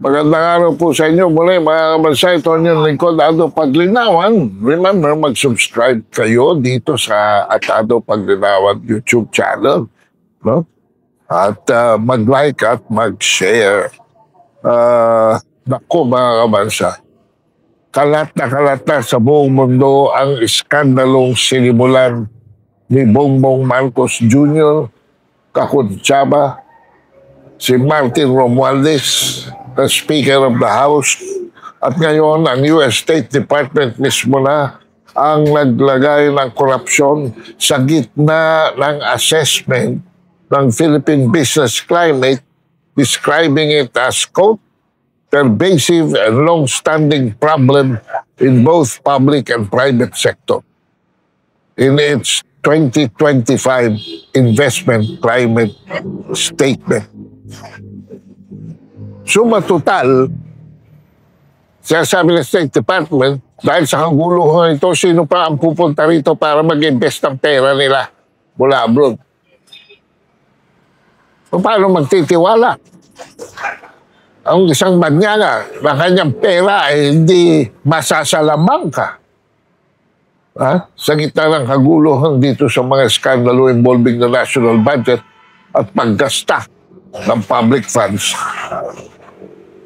Magandang araw po sa inyo muli mga kabansay. Ito yung lingkod, Ado Paglinawan. Remember, mag-subscribe kayo dito sa Ado Paglinawan YouTube channel. No? At mag-like at mag-share. Naku mga kabansa, kalat na sa buong mundo ang iskandalong sinimulan ni Bongbong Marcos Jr., Kakuntsaba, si Martin Romualdez, the Speaker of the House, at ngayon ang US State Department mismo na ang naglagay ng korupsyon sa gitna ng assessment ng Philippine business climate, describing it as, quote, pervasive and long-standing problem in both public and private sector in its 2025 investment climate statement. Suma total, sabi ng State Department, dahil sa kaguluhan ito, sino pa ang pupunta rito para mag-invest ng pera nila mula abroad? Paano magtitiwala? Ang isang banyaga na kanyang pera ay hindi masasalamang ka. Sa gitna ng kaguluhan dito sa mga skandalo involving the national budget at paggasta ng public funds.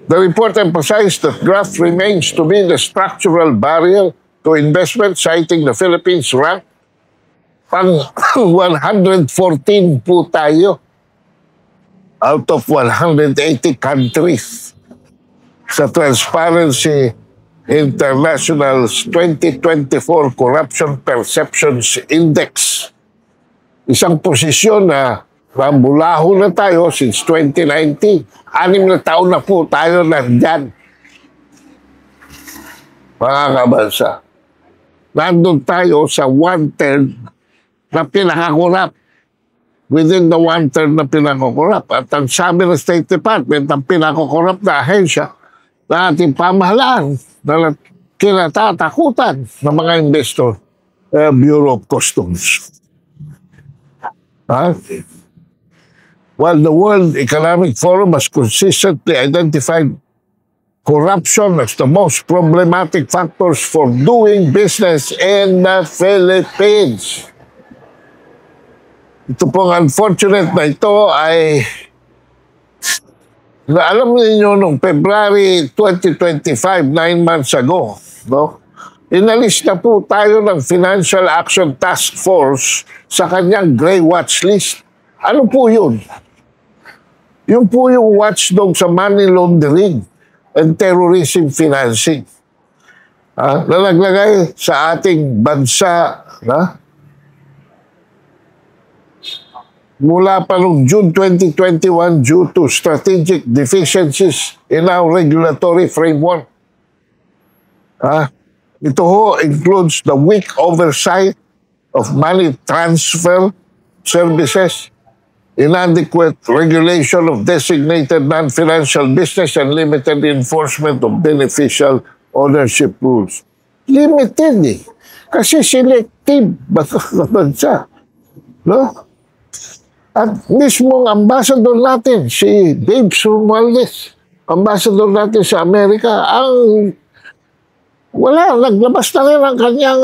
The report emphasized that graft remains to be the structural barrier to investment, citing the Philippines rank pang 114 po tayo out of 180 countries sa Transparency International's 2024 Corruption Perceptions Index. Isang posisyon na mambulaho na tayo since 2019. 6 na taon na po tayo nandyan. Mga kabansa, nandun tayo sa 1/3 na pinakakurap. Within the 1/3 na pinakakurap. At ang sabi ng State Department, ang pinakakurap na ahensya na ating pamahalaan na kinatatakutan ng mga investor, Bureau of Customs. While the World Economic Forum has consistently identified corruption as the most problematic factors for doing business in the Philippines. Ito pong unfortunate na ito ay, alam niyo noong February 2025, 9 months ago, no? Inalis na po tayo ng Financial Action Task Force sa kanyang gray watch list. Ano po yun? Yung po yung watchdog sa money laundering and terrorism financing. Na naglagay sa ating bansa mula pa noong June 2021 due to strategic deficiencies in our regulatory framework. Ito ho includes the weak oversight of money transfer services, inadequate regulation of designated non-financial business, and limited enforcement of beneficial ownership rules. Limited eh. Kasi selective bansa. No? At mismong ambassador natin, si Dave Romualdez, ambassador natin sa Amerika, naglabas na rin ang kanyang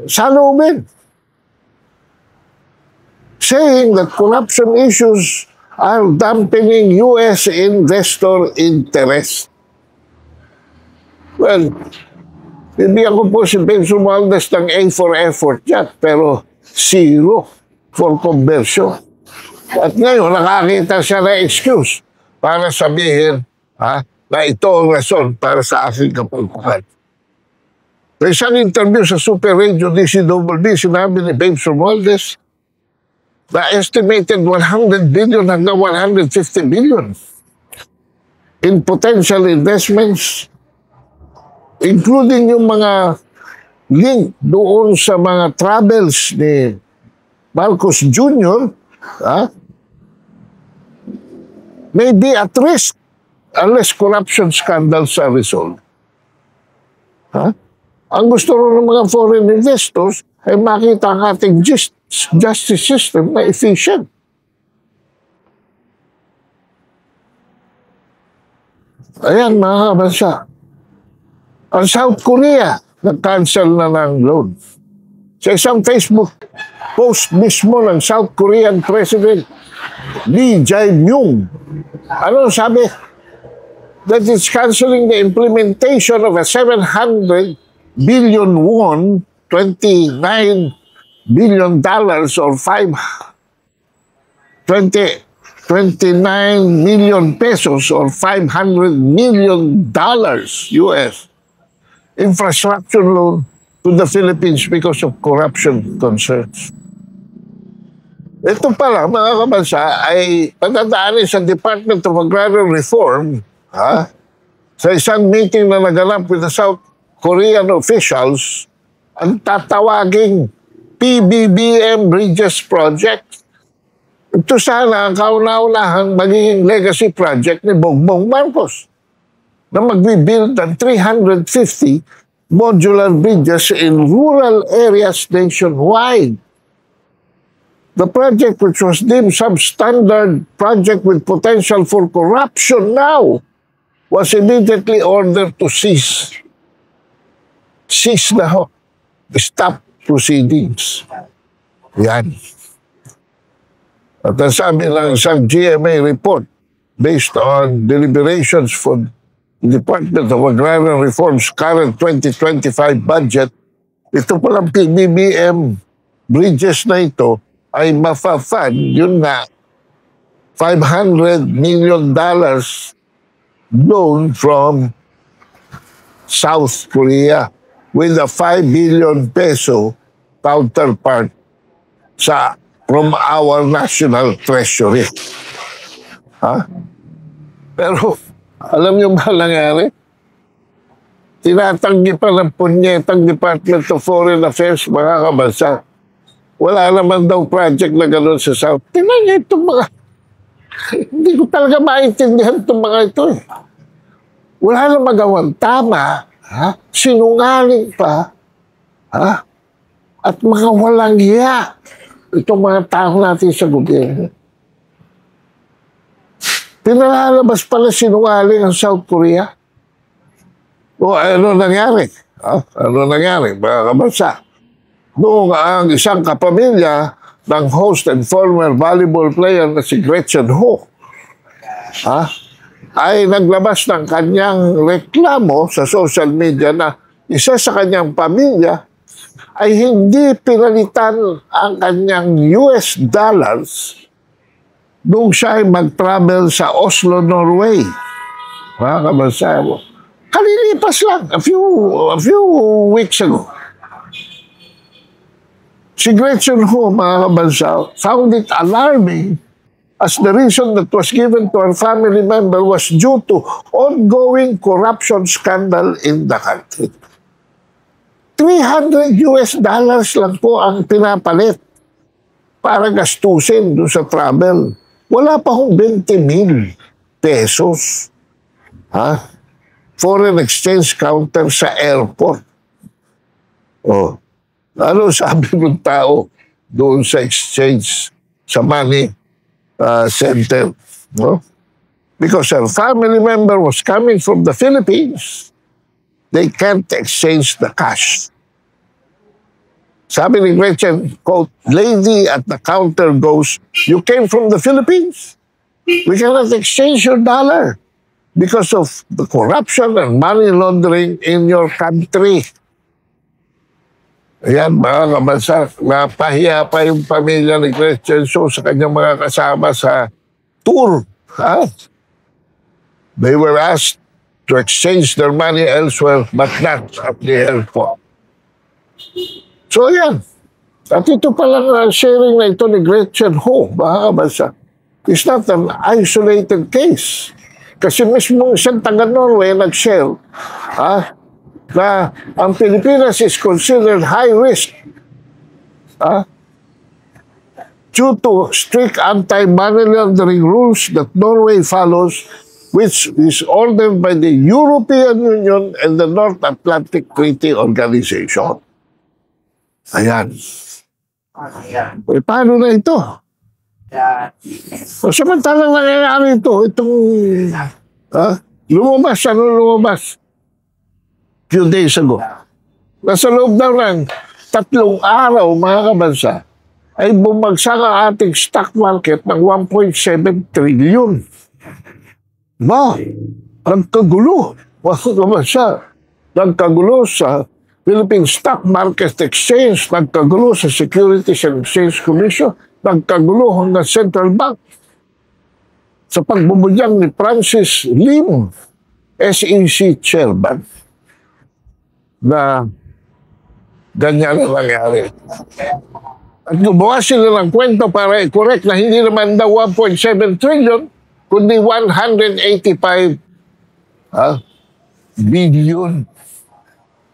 salubin, saying that corruption issues are dampening U.S. investor interest. Well, bibigyan ko po si Ben Romualdez ng A for effort yan, pero 0 for conversion. At ngayon, nakakita siya na excuse para sabihin na ito ang rason para sa aking kapagpukan. Sa isang interview sa Super Radio DCWB, sinabi ni Ben Romualdez na estimated 100 billion hanggang 150 billion in potential investments, including yung mga link doon sa mga travels ni Marcos Jr., may be at risk unless corruption scandals are resolved. Ang gusto rin ng mga foreign investors ay makita ang ating justice system na efficient. Ayan, mga kabansa. Ang South Korea, nag-cancel na ng loan. Sa isang Facebook post mismo ng South Korean President Lee Jae-myung, ano sabi? That it's canceling the implementation of a 700 billion won, $29 billion or 29 million pesos or $500 million US infrastructure loan to the Philippines because of corruption concerns. Ito pala, mga kabansa, ay pagdadaanin sa Department of Agrarian Reform, sa isang meeting na naganap with the South Korean officials, ang tatawaging PBBM Bridges Project. Ito sana ang kauna-unahang magiging legacy project ni Bongbong Marcos na magbibuild ng 350 modular bridges in rural areas nationwide. The project, which was deemed substandard project with potential for corruption now, was immediately ordered to cease. Cease na ho. Stop proceedings. Yan. At ang sabi ng isang GMA report, based on deliberations for the Department of Agrarian Reform's current 2025 budget, ito palang PBBM bridges na ito ay mafafund, yun nga, $500 million loan from South Korea with a 5 billion peso counterpart from our national treasury. Pero, alam niyo ba nangyari? Tinatanggi pa ng punyetang Department of Foreign Affairs, mga kabansa. Wala naman daw project na gano'n sa South. Tingnan niyo itong mga... Hindi ko talaga maintindihan itong mga ito eh. Wala na magawang tama, sinungaling pa, at mga walang hiya itong mga tao natin sa gobyerno. Pinalalabas pala sinungaling ang South Korea. O ano nangyari? Ano nangyari, mga kabansa? Noong ang isang kapamilya ng host and former volleyball player na si Gretchen Ho, ay naglabas ng kanyang reklamo sa social media na isa sa kanyang pamilya ay hindi pinalitan ang kanyang US dollars nung siya ay mag-travel sa Oslo, Norway. Mga kabansa mo. Kalilipas lang, a few weeks ago. Si Gretchen Ho, mga kabansa, found it alarming as the reason that was given to her family member was due to ongoing corruption scandal in the country. $300 lang po ang pinapalit para gastusin doon sa travel. Wala pa hong 20,000 pesos. Foreign exchange counter sa airport. Ano sabi ng tao doon sa exchange, sa money center? No? Because her family member was coming from the Philippines, they can't exchange the cash. Sabi ni Gretchen, quote, "Lady at the counter goes, you came from the Philippines? We cannot exchange your dollar because of the corruption and money laundering in your country." Ayan, mga kabansa, napahiya pa yung pamilya ni Gretchen Ho sa kanyang mga kasama sa tour. They were asked to exchange their money elsewhere, but not at the airport. So, yan. At ito palang sharing na ito ni Gretchen Ho, mga kabansa. It's not an isolated case. Kasi mismo isang taga-Norway nag-share, na ang Pilipinas is considered high risk due to strict anti-money laundering rules that Norway follows, which is ordered by the European Union and the North Atlantic Treaty Organization. Ayan. Paano na ito? Samantalang nangyayari ito, itong Lumabas, ano lumabas? Few days ago. Nasa loob daw ng 3 araw, mga kabansa, ay bumagsak ang ating stock market ng 1.7 trillion. Ba, ang kagulo. Mga kabansa, nagkagulo sa Philippine Stock Market Exchange, nagkagulo sa Securities and Exchange Commission, nagkagulo hanggang Central Bank sa pagbubunyag ni Francis Lim, SEC Chairman, na ganyan ang nangyari. At gumawa sila ng kwento para i-correct na hindi naman daw 1.7 trillion, kundi 185 billion.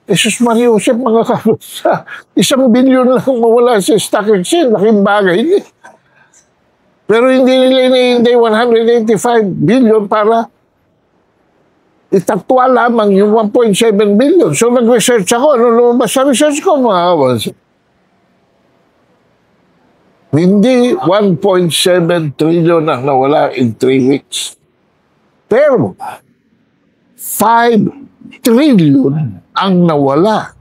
Jesus Maria Joseph, mga kabansa, 1 billion lang mawala sa stock exchange, laking bagay niya. Pero hindi nila iniinday 185 billion para itatwa lamang yung 1.7 billion. So nag-research ako. Ano lumabas sa research ko, mga kabansa? Hindi 1.7 trillion ang nawala in 3 weeks. Pero 5 trillion ang nawala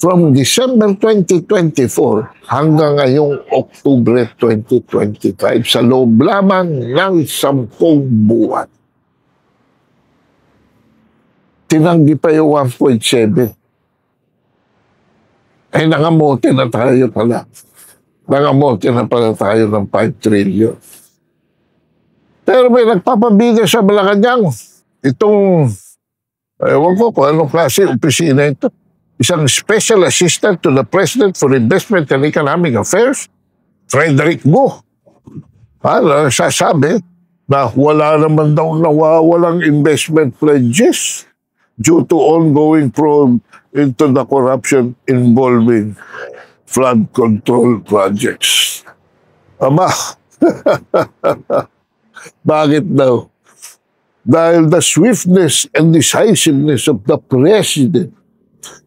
from December 2024 hanggang ngayong October 2025 sa loob lamang ng 10 buwan. Tinanggi pa yung 1.7. Ay nangamote na tayo pala. Nangamote na pala tayo ng 5 trillion. Pero may nagpapabida sa Malacanang. Itong, ewan ko kung anong klase opisina ito. Isang special assistant to the President for Investment and Economic Affairs, Frederick Go. Sasabi na wala naman daw nawawalang investment pledges due to ongoing probe into the corruption involving flood control projects. Aba, bakit daw? Dahil the swiftness and decisiveness of the President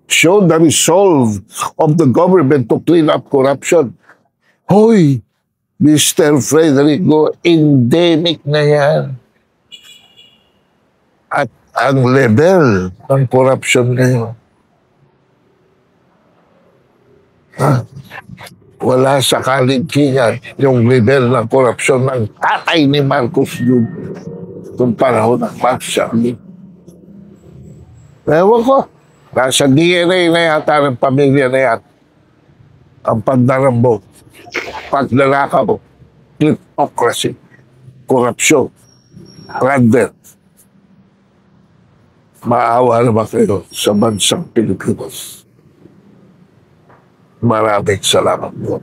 showed the resolve of the government to clean up corruption. Hoy, Mr. Frederico, endemic na yan. At ang level ng corruption ngayon, wala sa kaligkingan yung level ng korupsyon ng tatay ni Marcos Jr. kung panahon ng Marshall. Ewan ko, nasa DNA na yata ng pamilya na yan ang pagdarambot, paglalakaw, kleptocracy, korupsyon, plunder. Maawa naman kayo sa bansang Pilipinas. Maraming salamat po.